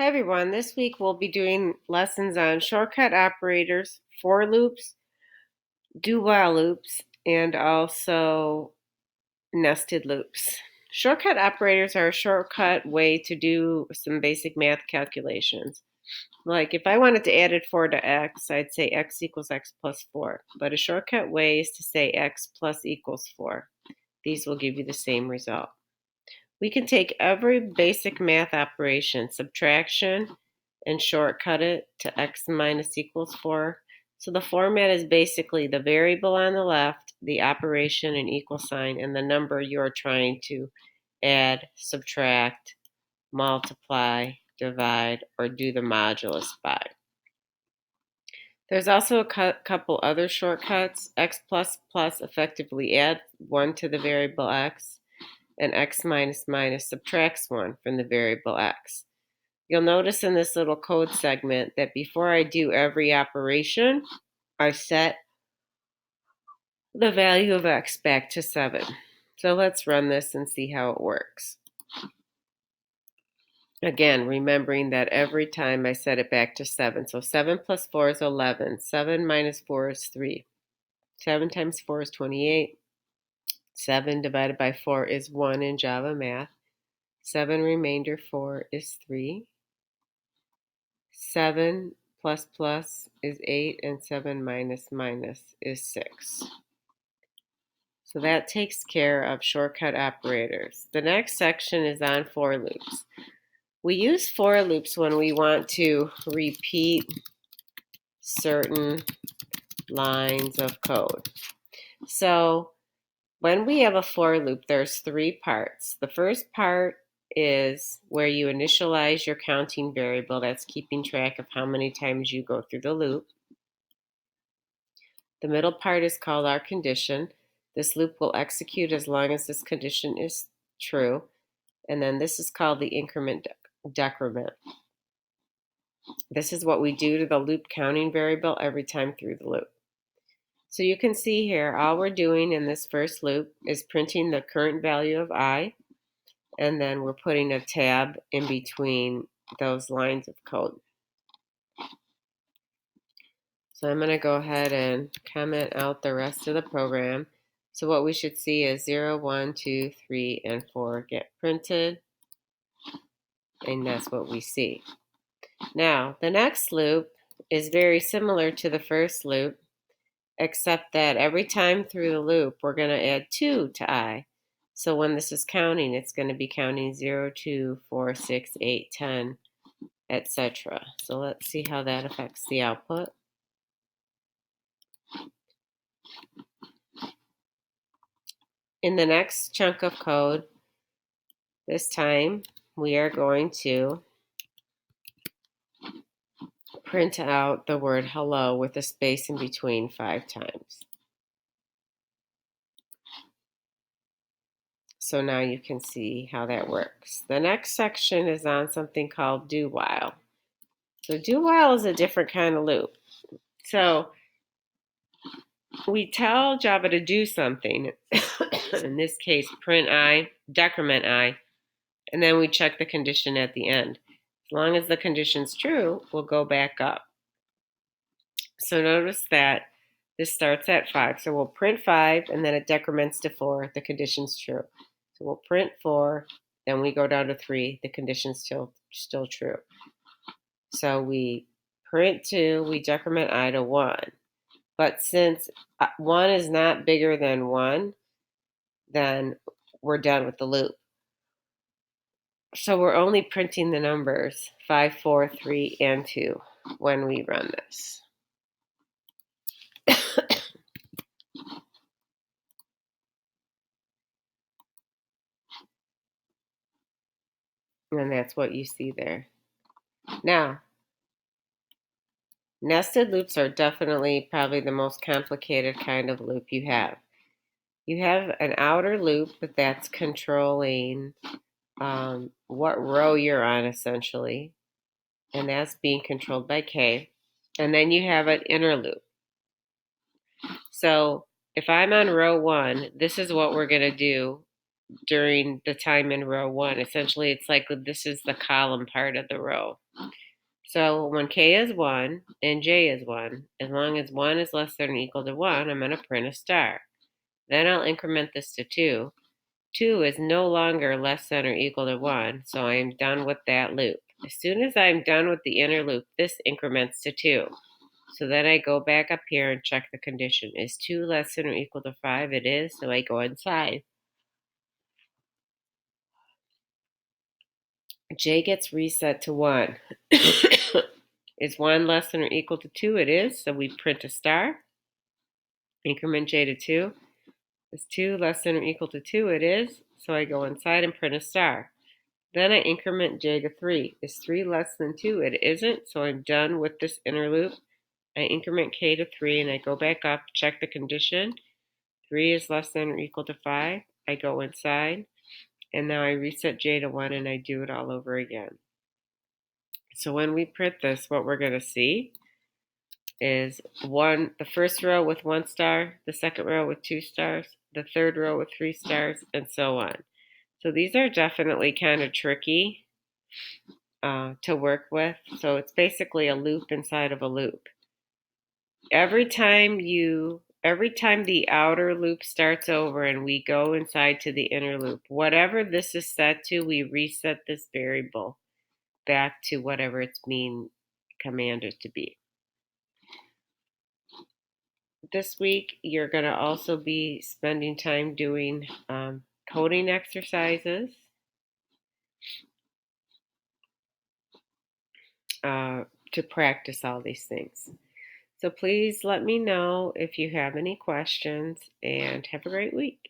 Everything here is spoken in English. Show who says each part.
Speaker 1: Hi everyone, this week we'll be doing lessons on shortcut operators, for loops, do-while loops, and also nested loops. Shortcut operators are a shortcut way to do some basic math calculations. Like if I wanted to add 4 to x, I'd say x equals x plus 4. But a shortcut way is to say x plus equals 4. These will give you the same result. We can take every basic math operation, subtraction, and shortcut it to x minus equals 4. So the format is basically the variable on the left, the operation and equal sign, and the number you're trying to add, subtract, multiply, divide, or do the modulus by. There's also a couple other shortcuts. X plus plus effectively adds 1 to the variable x, and x minus minus subtracts 1 from the variable x. You'll notice in this little code segment that before I do every operation, I set the value of x back to 7. So let's run this and see how it works. Again, remembering that every time I set it back to 7. So 7 plus 4 is 11. 7 minus 4 is 3. 7 times 4 is 28. 7 divided by 4 is 1 in Java math. 7 remainder 4 is 3. 7 plus plus is 8, and 7 minus minus is 6. So that takes care of shortcut operators. The next section is on for loops. We use for loops when we want to repeat certain lines of code. So when we have a for loop, there's 3 parts. The first part is where you initialize your counting variable. That's keeping track of how many times you go through the loop. The middle part is called our condition. This loop will execute as long as this condition is true. And then this is called the increment decrement. This is what we do to the loop counting variable every time through the loop. So you can see here, all we're doing in this first loop is printing the current value of I, and then we're putting a tab in between those lines of code. So I'm going to go ahead and comment out the rest of the program. So what we should see is 0, 1, 2, 3, and 4 get printed. And that's what we see. Now, the next loop is very similar to the first loop, except that every time through the loop, we're going to add 2 to I. So when this is counting, it's going to be counting 0, 2, 4, 6, 8, 10, etc. So let's see how that affects the output. In the next chunk of code, this time we are going to print out the word hello with a space in between 5 times. So now you can see how that works. The next section is on something called do while. So do while is a different kind of loop. So we tell Java to do something, in this case print I, decrement I, and then we check the condition at the end. As long as the condition's true, we'll go back up. So notice that this starts at 5. So we'll print 5, and then it decrements to 4. The condition's true. So we'll print 4, then we go down to 3. The condition's still true. So we print 2, we decrement I to 1. But since 1 is not bigger than 1, then we're done with the loop. So we're only printing the numbers 5, 4, 3, and 2 when we run this. And that's what you see there. Now, nested loops are definitely probably the most complicated kind of loop you have. You have an outer loop that's controlling what row you're on, essentially, and that's being controlled by K. And then you have an inner loop. So if I'm on row 1, this is what we're going to do during the time in row 1. Essentially, it's like this is the column part of the row. So when K is 1 and J is 1, as long as 1 is less than or equal to 1, I'm going to print a star. Then I'll increment this to 2. 2 is no longer less than or equal to 1, so I'm done with that loop. As soon as I'm done with the inner loop, this increments to 2. So then I go back up here and check the condition. Is 2 less than or equal to 5? It is, so I go inside. J gets reset to 1. Is 1 less than or equal to 2? It is, so we print a star. Increment J to 2. Is 2 less than or equal to 2? It is, so I go inside and print a star. Then I increment J to 3. Is 3 less than 2? It isn't, so I'm done with this inner loop. I increment K to 3 and I go back up, check the condition. 3 is less than or equal to 5. I go inside, and now I reset J to 1 and I do it all over again. So when we print this, what we're going to see is the first row with 1 star, the second row with 2 stars, the third row with 3 stars, and so on. So these are definitely kind of tricky to work with. So it's basically a loop inside of a loop. Every time the outer loop starts over and we go inside to the inner loop, whatever this is set to, we reset this variable back to whatever it's being commanded to be. This week, you're going to also be spending time doing coding exercises to practice all these things. So please let me know if you have any questions, and have a great week.